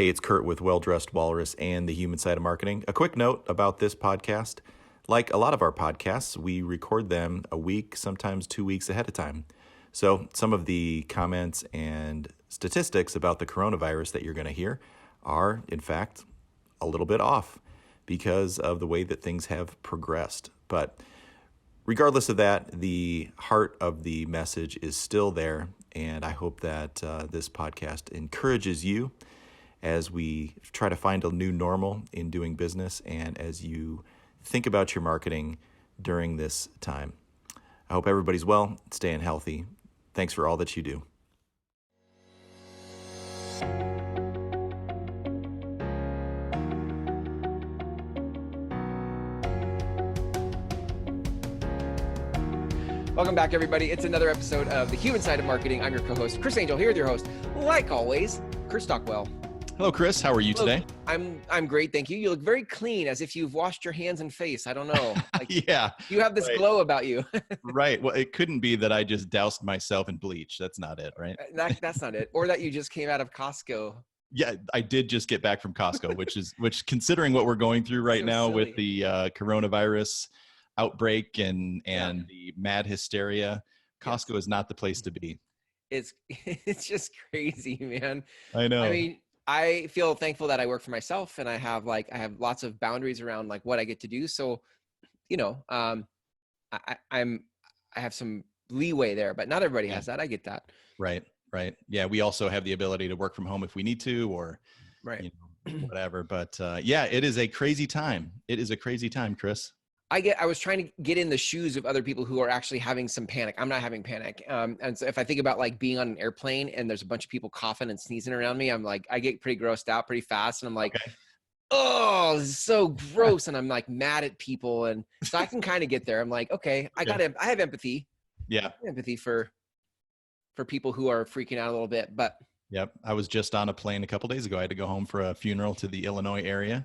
Hey, it's Kurt with Well Dressed Walrus and the Human Side of Marketing. A quick note about this podcast. Like a lot of our podcasts, we record them a week, sometimes 2 weeks ahead of time. So some of the comments and statistics about the coronavirus that you're going to hear are, in fact, a little bit off because of the way that things have progressed. But regardless of that, the heart of the message is still there, and I hope that this podcast encourages you as we try to find a new normal in doing business and as you think about your marketing during this time. I hope everybody's well, staying healthy. Thanks for all that you do. Welcome back, everybody. It's another episode of The Human Side of Marketing. I'm your co-host, Chris Angel, here with your host, like always, Chris Stockwell. Hello, Chris. How are you today? I'm great, thank you. You look very clean, as if you've washed your hands and face. I don't know. Yeah. You have this glow about you. Right. Well, it couldn't be that I just doused myself in bleach. That's not it, right? That's not it. Or that you just came out of Costco. Yeah, I did just get back from Costco, which considering what we're going through right now silly. with the coronavirus outbreak and the mad hysteria, Costco is not the place to be. It's just crazy, man. I know. I mean, I feel thankful that I work for myself and I have lots of boundaries around like what I get to do. So, I have some leeway there, but not everybody has that. I get that. Right. Yeah. We also have the ability to work from home if we need to, or whatever. But it is a crazy time. It is a crazy time, Chris. I was trying to get in the shoes of other people who are actually having some panic. I'm not having panic. And so if I think about like being on an airplane and there's a bunch of people coughing and sneezing around me, I'm like, I get pretty grossed out pretty fast. And I'm like, oh, this is so gross. And I'm like mad at people. And so I can kind of get there. I'm like, okay, I have empathy. Yeah. Empathy for people who are freaking out a little bit, but. Yep. I was just on a plane a couple days ago. I had to go home for a funeral to the Illinois area.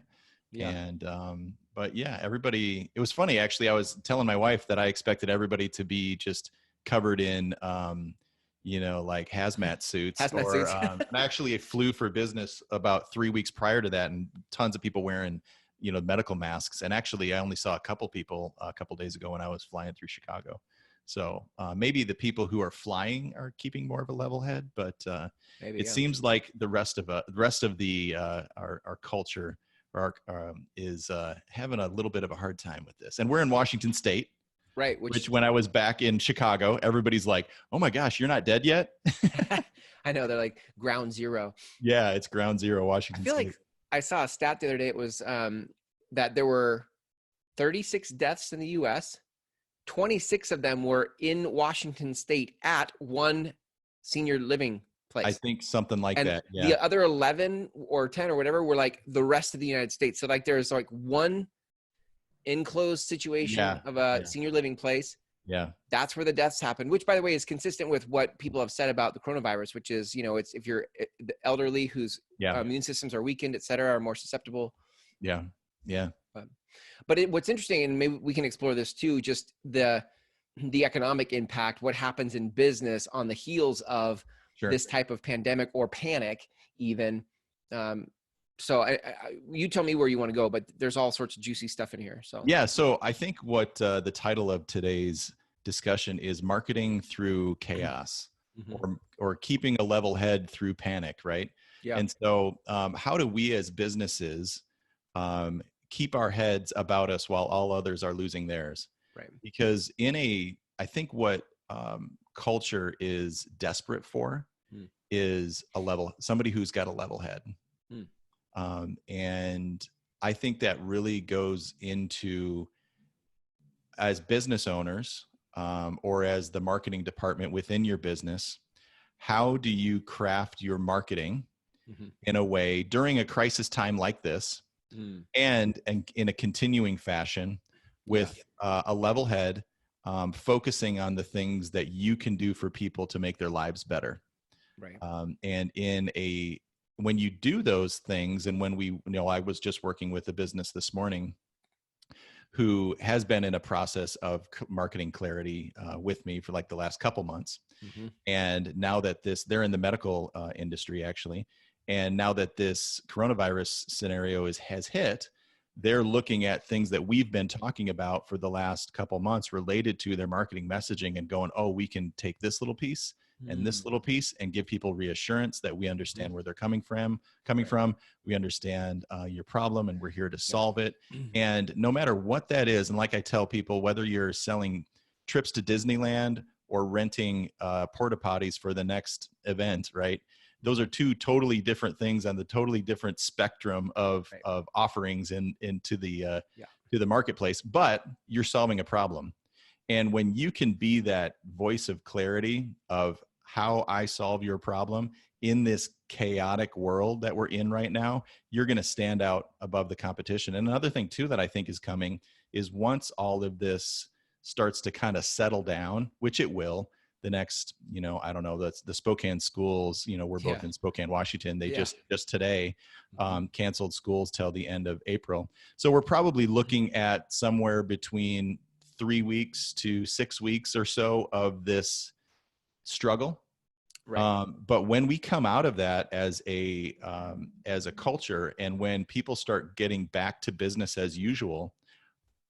Yeah. And, but yeah, everybody, it was funny. Actually, I was telling my wife that I expected everybody to be just covered in, like hazmat suits. And actually I flew for business about 3 weeks prior to that, and tons of people wearing, medical masks. And actually I only saw a couple people a couple days ago when I was flying through Chicago. So maybe the people who are flying are keeping more of a level head, but it seems like the rest of our culture is having a little bit of a hard time with this. And we're in Washington State, right? Which when I was back in Chicago, everybody's like, oh my gosh, you're not dead yet? I know, they're like ground zero. Yeah, it's ground zero, Washington State. I feel like I saw a stat the other day. It was that there were 36 deaths in the US. 26 of them were in Washington State at one senior living place. I think something like that. Yeah. The other 11 or 10 or whatever were like the rest of the United States. So like there's like one enclosed situation of a senior living place. Yeah. That's where the deaths happen, which by the way is consistent with what people have said about the coronavirus, which is, it's if you're the elderly whose immune systems are weakened, et cetera, are more susceptible. Yeah. Yeah. But what's interesting, and maybe we can explore this too, just the economic impact, what happens in business on the heels of this type of pandemic or panic even. So you tell me where you want to go, but there's all sorts of juicy stuff in here. So so I think what the title of today's discussion is marketing through chaos, or keeping a level head through panic, right? Yeah. And so how do we as businesses keep our heads about us while all others are losing theirs? Right. Because I think what culture is desperate for is somebody who's got a level head. And I think that really goes into, as business owners, or as the marketing department within your business, how do you craft your marketing in a way during a crisis time like this, and in a continuing fashion with a level head, focusing on the things that you can do for people to make their lives better. Right. And when you do those things, and when I was just working with a business this morning who has been in a process of marketing clarity with me for like the last couple months. And now that they're in the medical industry actually, And now that this coronavirus scenario has hit, they're looking at things that we've been talking about for the last couple months related to their marketing messaging and going, oh, we can take this little piece and this little piece and give people reassurance that we understand where they're coming from. We understand your problem and we're here to solve it. And no matter what that is, and like I tell people, whether you're selling trips to Disneyland or renting porta potties for the next event, right? Those are two totally different things on the totally different spectrum of offerings into the to the marketplace, but you're solving a problem. And when you can be that voice of clarity of how I solve your problem in this chaotic world that we're in right now, you're going to stand out above the competition. And another thing too that I think is coming is once all of this starts to kind of settle down, which it will, the next, I don't know, the Spokane schools, we're both in Spokane, Washington. They just today canceled schools till the end of April. So we're probably looking at somewhere between 3 weeks to 6 weeks or so of this struggle. Right. But when we come out of that as a culture, and when people start getting back to business as usual,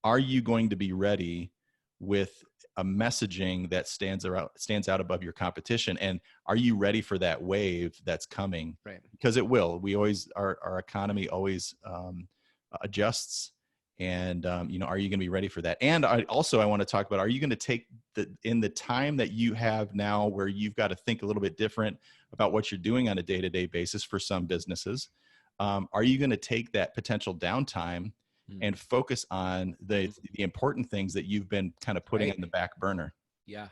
are you going to be ready with a messaging that stands out above your competition? And are you ready for that wave that's coming? Right. Because it will. Our economy always adjusts. And, are you going to be ready for that? And I want to talk about, are you going to take in the time that you have now where you've got to think a little bit different about what you're doing on a day-to-day basis for some businesses? Are you going to take that potential downtime and focus on the important things that you've been kind of putting on the back burner? Yeah.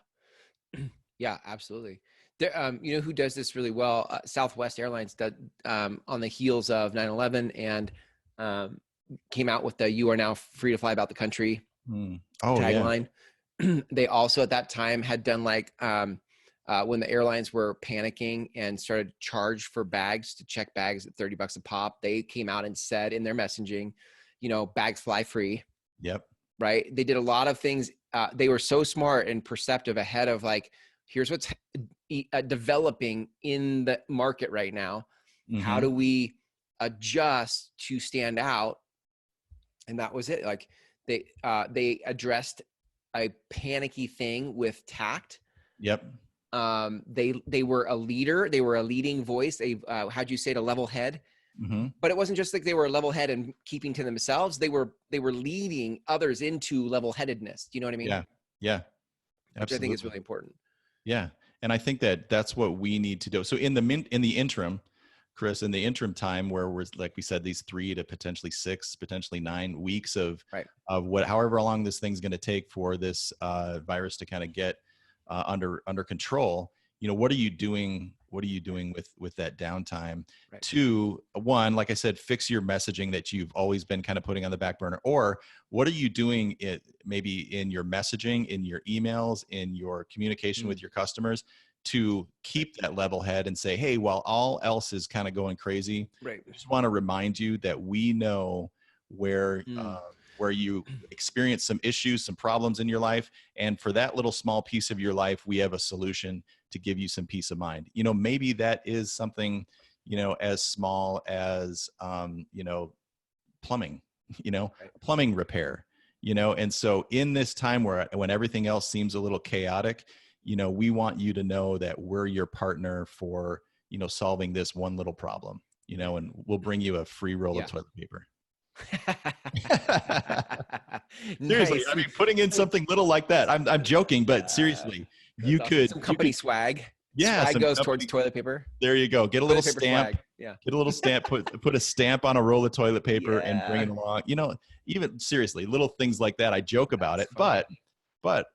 Yeah, absolutely. There, who does this really well? Southwest Airlines does, on the heels of 9/11 and came out with the "You are now free to fly about the country" tagline. Yeah. They also at that time had done when the airlines were panicking and started to charge for bags, to check bags at $30 a pop. They came out and said in their messaging, bags fly free. Yep. Right. They did a lot of things. They were so smart and perceptive ahead of here's what's developing in the market right now. Mm-hmm. How do we adjust to stand out? And that was it. They addressed a panicky thing with tact. Yep. They were a leader. They were a leading voice. How'd you say it? A level head. Mm-hmm. But it wasn't just like they were level head and keeping to themselves. They were leading others into level headedness. Do you know what I mean? Yeah. Yeah. Absolutely. Which I think is really important. Yeah. And I think that's what we need to do. So in the interim, Chris, in the interim time where we're, like we said, these 3 to potentially 6, potentially 9 weeks of however long this thing's going to take for this virus to kind of get under control, what are you doing? What are you doing with that downtime? Right. 2, 1, like I said, fix your messaging that you've always been kind of putting on the back burner. Or what are you doing maybe in your messaging, in your emails, in your communication with your customers to keep that level head and say, hey, while all else is kind of going crazy, I just want to remind you that we know where you experience some issues, some problems in your life. And for that little small piece of your life, we have a solution to give you some peace of mind. Maybe that is something, as small as, plumbing, plumbing repair, and so in this time when everything else seems a little chaotic, we want you to know that we're your partner for, solving this one little problem, and we'll bring you a free roll of toilet paper. Seriously, nice. I mean, putting in something little like that. I'm joking, but seriously, you could some company swag. Yeah, swag goes towards toilet paper. There you go. Get a little stamp. Yeah. Get a little stamp. Put a stamp on a roll of toilet paper and bring it along. Even seriously, little things like that. I joke about it, fun. but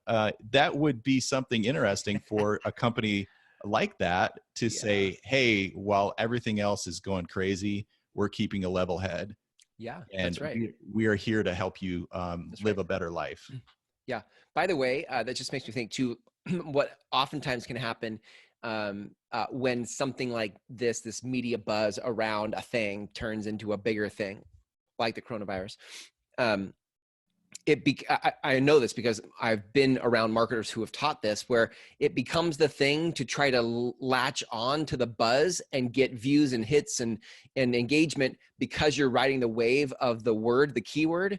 that would be something interesting for a company like that to say, hey, while everything else is going crazy, we're keeping a level head. Yeah, and that's right. We are here to help you live a better life. Yeah. By the way, that just makes me think too, what oftentimes can happen when something like this media buzz around a thing turns into a bigger thing, like the coronavirus, I know this because I've been around marketers who have taught this, where it becomes the thing to try to latch on to the buzz and get views and hits and engagement because you're riding the wave of the word, the keyword,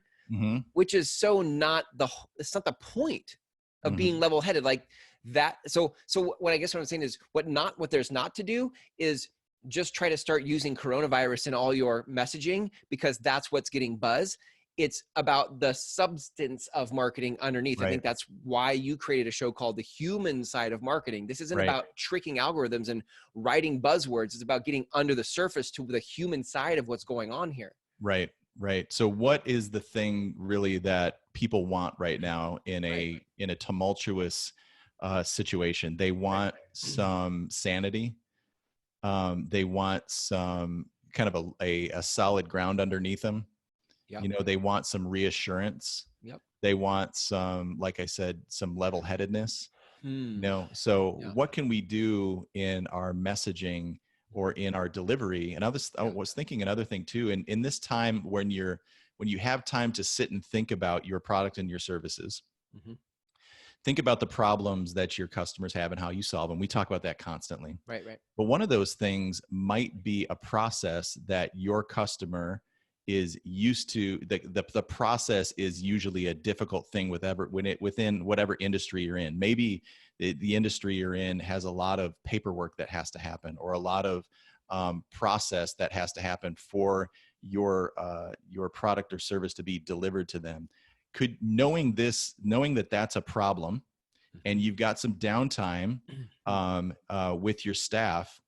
which is it's not the point of being level-headed like that. So what I guess what I'm saying is what there's not to do is just try to start using coronavirus in all your messaging because that's what's getting buzz. It's about the substance of marketing underneath. Right. I think that's why you created a show called The Human Side of Marketing. This isn't about tricking algorithms and writing buzzwords. It's about getting under the surface to the human side of what's going on here. Right. Right. So what is the thing really that people want right now in a tumultuous situation? They want some sanity. They want some kind of a solid ground underneath them. Yep. You know, they want some reassurance. Yep. They want some, like I said, some level-headedness. You know, so what can we do in our messaging or in our delivery? And I was thinking another thing too, in this time when you have time to sit and think about your product and your services, think about the problems that your customers have and how you solve them. We talk about that constantly. Right. But one of those things might be a process that your customer is used to. The process is usually a difficult thing within whatever industry you're in. Maybe the industry you're in has a lot of paperwork that has to happen, or a lot of process that has to happen for your product or service to be delivered to them. Knowing that that's a problem, and you've got some downtime with your staff,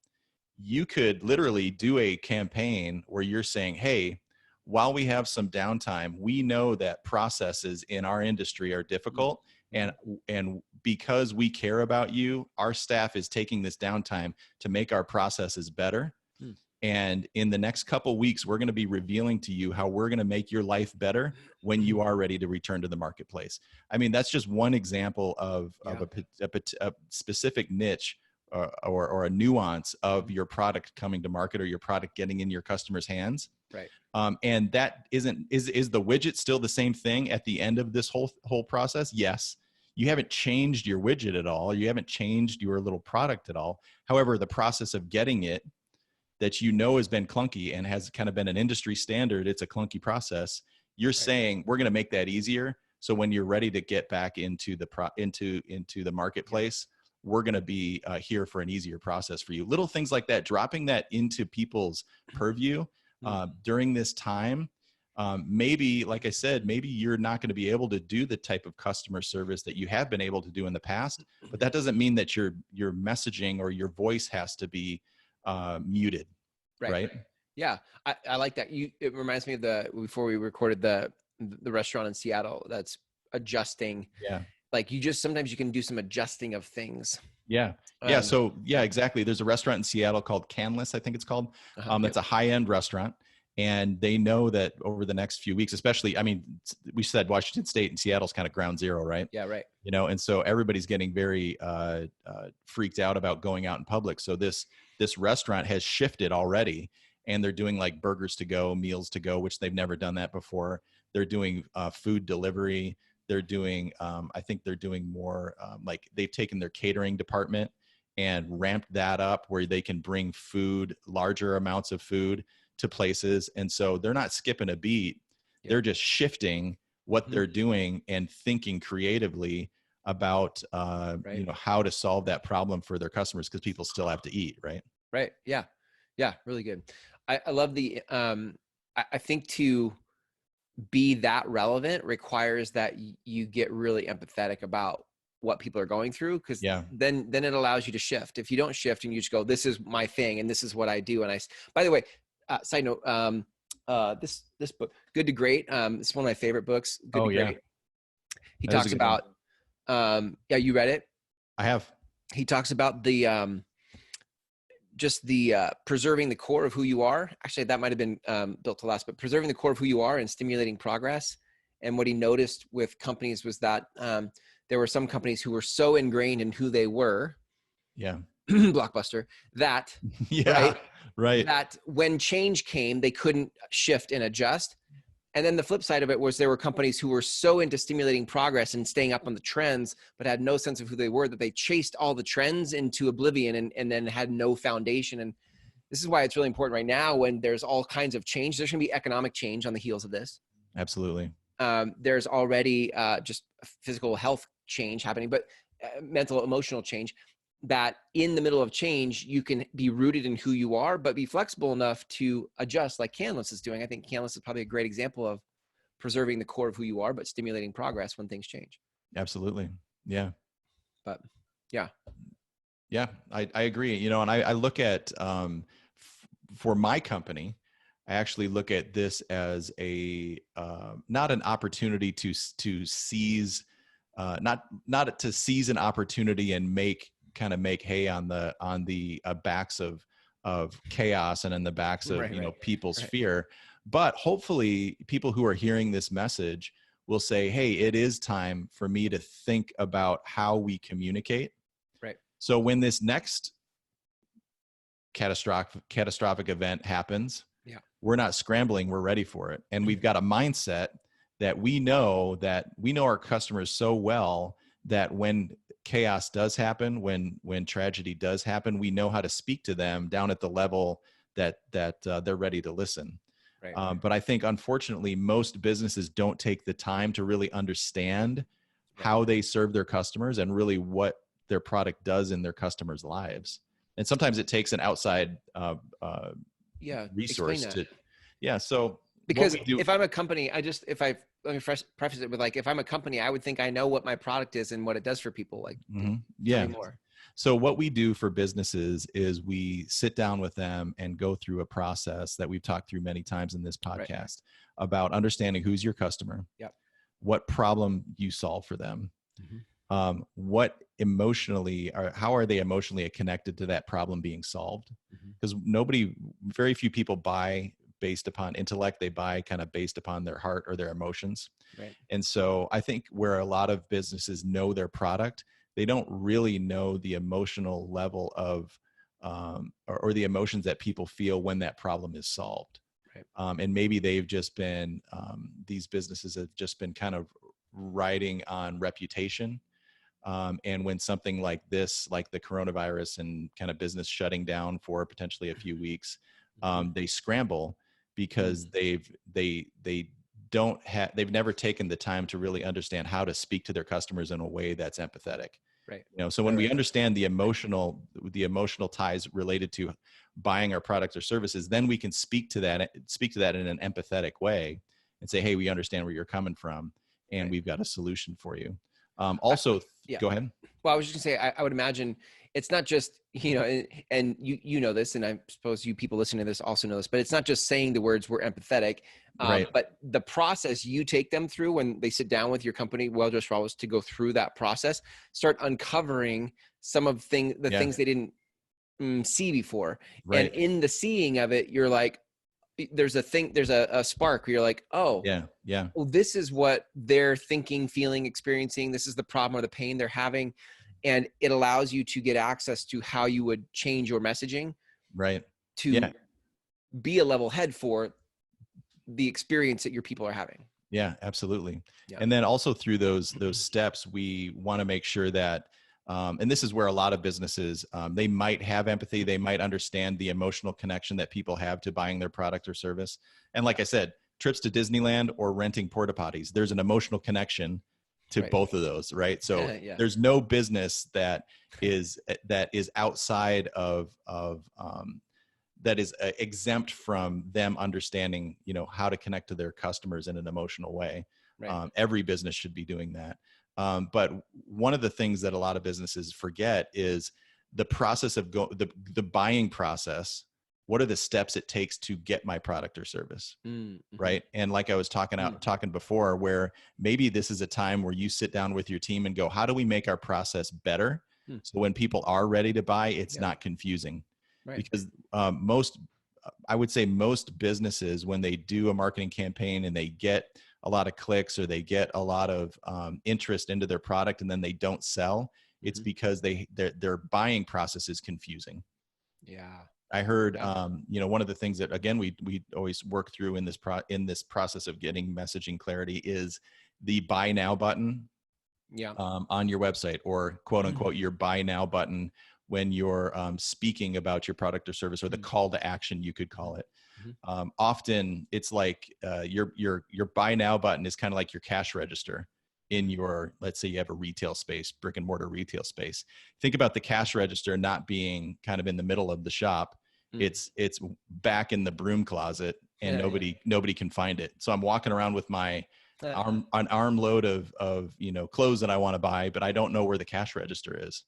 you could literally do a campaign where you're saying, hey, while we have some downtime, we know that processes in our industry are difficult, and because we care about you, our staff is taking this downtime to make our processes better. And in the next couple weeks, we're going to be revealing to you how we're going to make your life better when you are ready to return to the marketplace. I mean, that's just one example of a specific niche or a nuance of your product coming to market, or your product getting in your customers' hands. Right. And that is the widget still the same thing at the end of this whole process? Yes. You haven't changed your widget at all. You haven't changed your little product at all. However, the process of getting it, that has been clunky and has kind of been an industry standard, it's a clunky process. You're saying we're going to make that easier. So when you're ready to get back into the marketplace, we're going to be here for an easier process for you. Little things like that, dropping that into people's purview during this time. Maybe, like I said, maybe you're not going to be able to do the type of customer service that you have been able to do in the past, but that doesn't mean that your messaging or your voice has to be muted. Right. Yeah. I like that. It reminds me of before we recorded the restaurant in Seattle that's adjusting. Yeah. Like sometimes you can do some adjusting of things. Yeah. Yeah. So yeah, exactly. There's a restaurant in Seattle called Canlis, I think it's called. That's a high-end restaurant. And they know that over the next few weeks, especially, I mean, we said Washington State and Seattle's kind of ground zero, right? Yeah, right. You know, and so everybody's getting very freaked out about going out in public. So this restaurant has shifted already, and they're doing like burgers to go, meals to go, which they've never done that before. They're doing food delivery. They're doing, I think they're doing more, like they've taken their catering department and ramped that up where they can bring larger amounts of food to places. And so they're not skipping a beat. Yeah. They're just shifting what they're doing and thinking creatively about, how to solve that problem for their customers, because people still have to eat. Right. Right. Yeah. Yeah. Really good. I love I think to be that relevant requires that you get really empathetic about what people are going through, because then it allows you to shift. If you don't shift and you just go, this is my thing and this is what I do. And by the way, side note, this book, Good to Great, it's one of my favorite books. Good to Great. He talks about, you read it? I have. He talks about the preserving the core of who you are. Actually, that might've been built to last, but preserving the core of who you are and stimulating progress. And what he noticed with companies was that there were some companies who were so ingrained in who they were. Yeah. Blockbuster, that, right. That when change came, they couldn't shift and adjust. And then the flip side of it was there were companies who were so into stimulating progress and staying up on the trends, but had no sense of who they were, that they chased all the trends into oblivion and then had no foundation. And this is why it's really important right now when there's all kinds of change. There's going to be economic change on the heels of this. Absolutely. There's already just physical health change happening, but mental, emotional change. That in the middle of change, you can be rooted in who you are, but be flexible enough to adjust like Canlis is doing. I think Canlis is probably a great example of preserving the core of who you are, but stimulating progress when things change. Absolutely. Yeah. But yeah. Yeah, I agree. You know, and I look at, for my company, I actually look at this as a, not an opportunity to seize, not to seize an opportunity and make hay on the backs of chaos and in the backs of people's fear, but hopefully people who are hearing this message will say, hey, it is time for me to think about how we communicate. Right. So when this next catastrophic event happens, we're not scrambling, we're ready for it, and we've got a mindset that we know our customers so well that when chaos does happen, when tragedy does happen, we know how to speak to them down at the level that they're ready to listen. Right. But I think, unfortunately, most businesses don't take the time to really understand how they serve their customers and really what their product does in their customers' lives. And sometimes it takes an outside resource to. Yeah. So because if I'm a company, let me preface it with like, if I'm a company, I would think I know what my product is and what it does for people. Like, tell me more. So what we do for businesses is we sit down with them and go through a process that we've talked through many times in this podcast about understanding who's your customer, what problem you solve for them, what emotionally, or how are they emotionally connected to that problem being solved? Because very few people buy based upon intellect. They buy kind of based upon their heart or their emotions. Right. And so I think where a lot of businesses know their product, they don't really know the emotional level of, or the emotions that people feel when that problem is solved. Right. And maybe they've just been, these businesses have just been kind of riding on reputation. And when something like this, like the coronavirus and kind of business shutting down for potentially a few weeks, they scramble because they've never taken the time to really understand how to speak to their customers in a way that's empathetic. Right. You know, so when we understand the emotional ties related to buying our products or services, then we can speak to that in an empathetic way and say, hey, we understand where you're coming from and we've got a solution for you. Go ahead. Well, I was just gonna say, I would imagine it's not just, and you know this, and I suppose you people listening to this also know this, but it's not just saying the words "we're empathetic," but the process you take them through when they sit down with your company, Well Dressed for Always, to go through that process, start uncovering some of things they didn't see before, and in the seeing of it, you're like, there's a spark where you're like, oh, well, this is what they're thinking, feeling, experiencing. This is the problem or the pain they're having. And it allows you to get access to how you would change your messaging to be a level head for the experience that your people are having. Yeah, absolutely. Yeah. And then also through those steps, we want to make sure that, and this is where a lot of businesses, they might have empathy. They might understand the emotional connection that people have to buying their product or service. And like I said, trips to Disneyland or renting porta potties, there's an emotional connection to both of those, right? So there's no business that is outside of that is exempt from them understanding, how to connect to their customers in an emotional way. Every business should be doing that. But one of the things that a lot of businesses forget is the process of the buying process. What are the steps it takes to get my product or service? Right. And like I was talking before, where maybe this is a time where you sit down with your team and go, how do we make our process better? So when people are ready to buy, it's not confusing. Because I would say most businesses, when they do a marketing campaign and they get a lot of clicks or they get a lot of interest into their product and then they don't sell, it's because their buying process is confusing. Yeah. I heard, one of the things that, again, we always work through in this process of getting messaging clarity is the buy now button on your website, or quote unquote, your buy now button when you're speaking about your product or service, or the call to action, you could call it. Often it's like your buy now button is kind of like your cash register in your, let's say you have a retail space, brick and mortar retail space. Think about the cash register not being kind of in the middle of the shop. It's back in the broom closet, and nobody can find it. So I'm walking around with my an armload of clothes that I want to buy, but I don't know where the cash register is.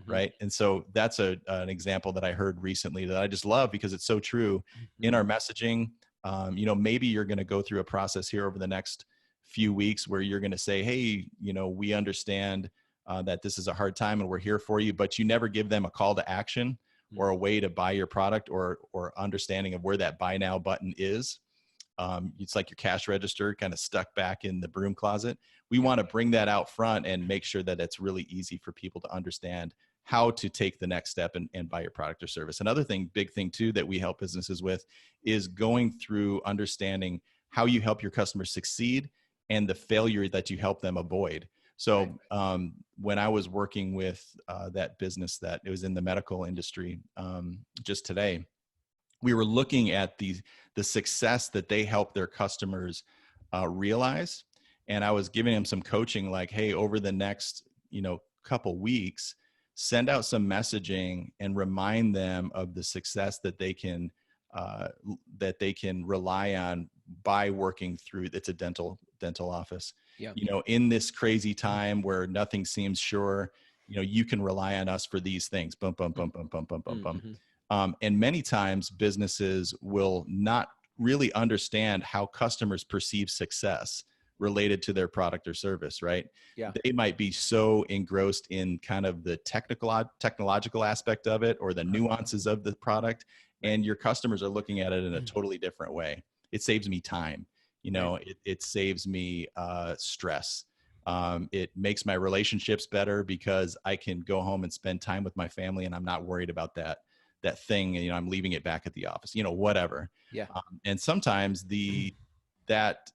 Right. And so that's an example that I heard recently that I just love, because it's so true in our messaging. Maybe you're going to go through a process here over the next few weeks where you're going to say, hey, we understand that this is a hard time and we're here for you, but you never give them a call to action or a way to buy your product, or understanding of where that buy now button is. It's like your cash register kind of stuck back in the broom closet. We want to bring that out front and make sure that it's really easy for people to understand how to take the next step and buy your product or service. Another big thing too, that we help businesses with is going through understanding how you help your customers succeed and the failure that you help them avoid. So when I was working with that business that it was in the medical industry just today, we were looking at the success that they help their customers realize. And I was giving them some coaching, like, hey, over the next, couple weeks, send out some messaging and remind them of the success that they can rely on by working through. It's a dental office. In this crazy time where nothing seems sure, you can rely on us for these things. Bum, bum, bum, bum, bum, bum, bum, bum. And many times businesses will not really understand how customers perceive success related to their product or service, right? They might be so engrossed in kind of the technological aspect of it, or the nuances of the product, and your customers are looking at it in a totally different way. It saves me time. It saves me stress. It makes my relationships better because I can go home and spend time with my family, and I'm not worried about that thing. And, I'm leaving it back at the office, whatever. And sometimes that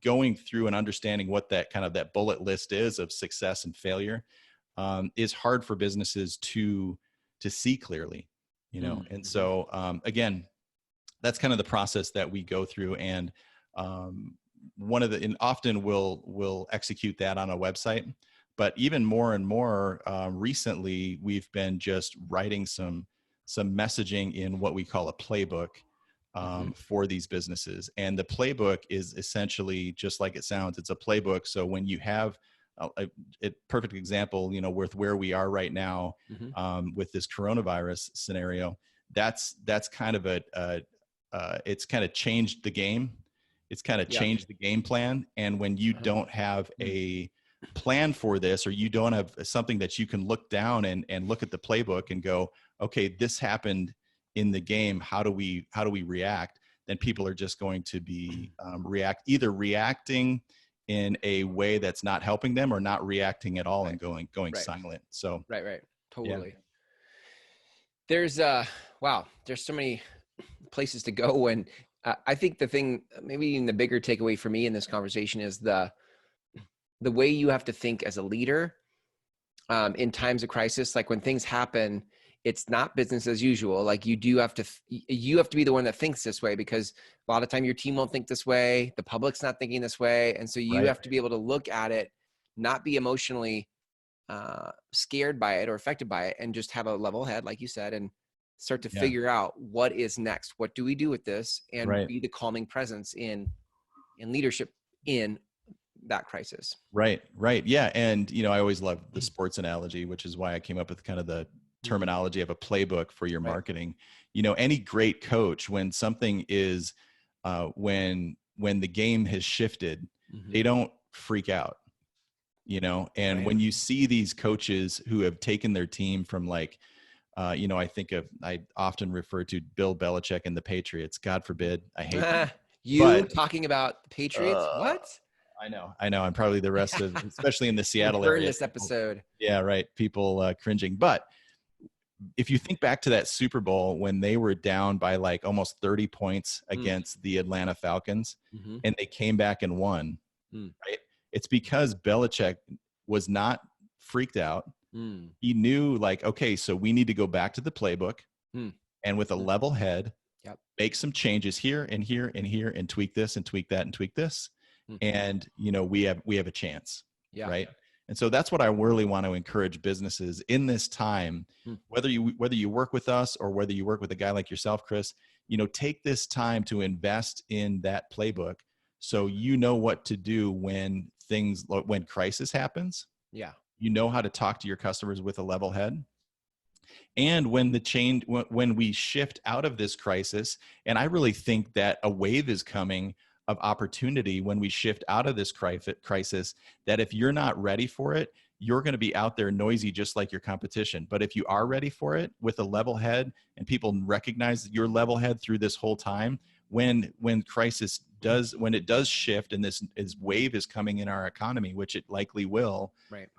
going through and understanding what that bullet list is of success and failure is hard for businesses to see clearly, And so, again, that's kind of the process that we go through. And often we'll execute that on a website, but even more and more recently, we've been just writing some messaging in what we call a playbook for these businesses. And the playbook is essentially just like it sounds. It's a playbook. So when you have a perfect example, with where we are right now with this coronavirus scenario, that's kind of it's kind of changed the game. It's kind of changed the game plan. And when you don't have a plan for this, or you don't have something that you can look down and look at the playbook and go, okay, this happened in the game. How do we react? Then people are just going to be reacting in a way that's not helping them, or not reacting at all and going silent. So right. Totally. There's there's so many places to go. And I think the thing, maybe even the bigger takeaway for me in this conversation, is the way you have to think as a leader in times of crisis. Like when things happen, it's not business as usual. Like you have to be the one that thinks this way, because a lot of time your team won't think this way. The public's not thinking this way. And so you have to be able to look at it, not be emotionally scared by it or affected by it, and just have a level head, like you said, and start to figure out what is next. What do we do with this? And be the calming presence in leadership in that crisis. Right. Yeah. And, I always love the sports analogy, which is why I came up with kind of the terminology of a playbook for your marketing. Any great coach, when something is, when the game has shifted, they don't freak out, and when you see these coaches who have taken their team from like, I often refer to Bill Belichick and the Patriots. God forbid, I hate them. Talking about the Patriots? What? I know. I'm probably the rest of, especially in the Seattle area. This episode. Yeah, right. People cringing. But if you think back to that Super Bowl when they were down by like almost 30 points against the Atlanta Falcons, and they came back and won, right? It's because Belichick was not freaked out. He knew like, okay, so we need to go back to the playbook and with a level head, make some changes here and here and here and tweak this and tweak that and tweak this. And, you know, we have a chance, right? And so that's what I really want to encourage businesses in this time, whether you work with us or whether you work with a guy like yourself, Chris, you know, take this time to invest in that playbook so you know what to do when crisis happens. Yeah. You know how to talk to your customers with a level head. And when we shift out of this crisis, and I really think that a wave is coming of opportunity when we shift out of this crisis, that if you're not ready for it, you're going to be out there noisy just like your competition. But if you are ready for it with a level head and people recognize your level head through this whole time, when it does shift and this wave is coming in our economy, which it likely will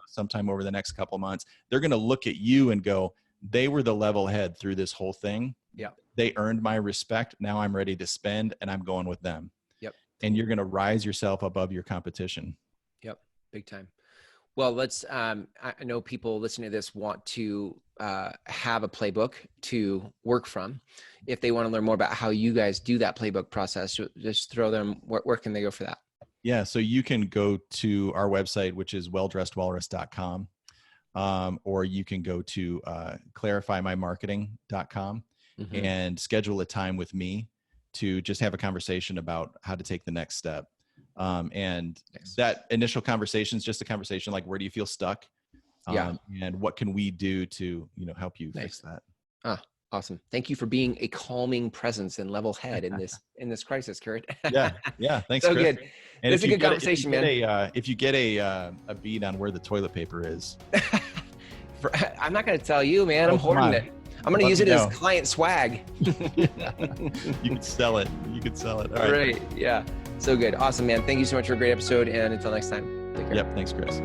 sometime over the next couple months, they're going to look at you and go, they were the level head through this whole thing. Yeah. They earned my respect. Now I'm ready to spend and I'm going with them. And you're going to rise yourself above your competition. Yep. Big time. Well, let's, I know people listening to this want to have a playbook to work from. If they want to learn more about how you guys do that playbook process, just throw them, where can they go for that? Yeah. So you can go to our website, which is welldressedwalrus.com. Or you can go to clarifymymarketing.com and schedule a time with me to just have a conversation about how to take the next step. And that initial conversation is just a conversation like, where do you feel stuck? And what can we do to, you know, help you fix that? Awesome. Thank you for being a calming presence and level head in this crisis, Kurt. Yeah. Thanks, so Chris. Good. And this is a good conversation, man. If you get a bead on where the toilet paper is, I'm not going to tell you, man. I'm hoarding it. I'm going to use it as client swag. You could sell it. All right. Yeah. So good. Awesome, man. Thank you so much for a great episode. And until next time, take care. Yep. Thanks, Chris.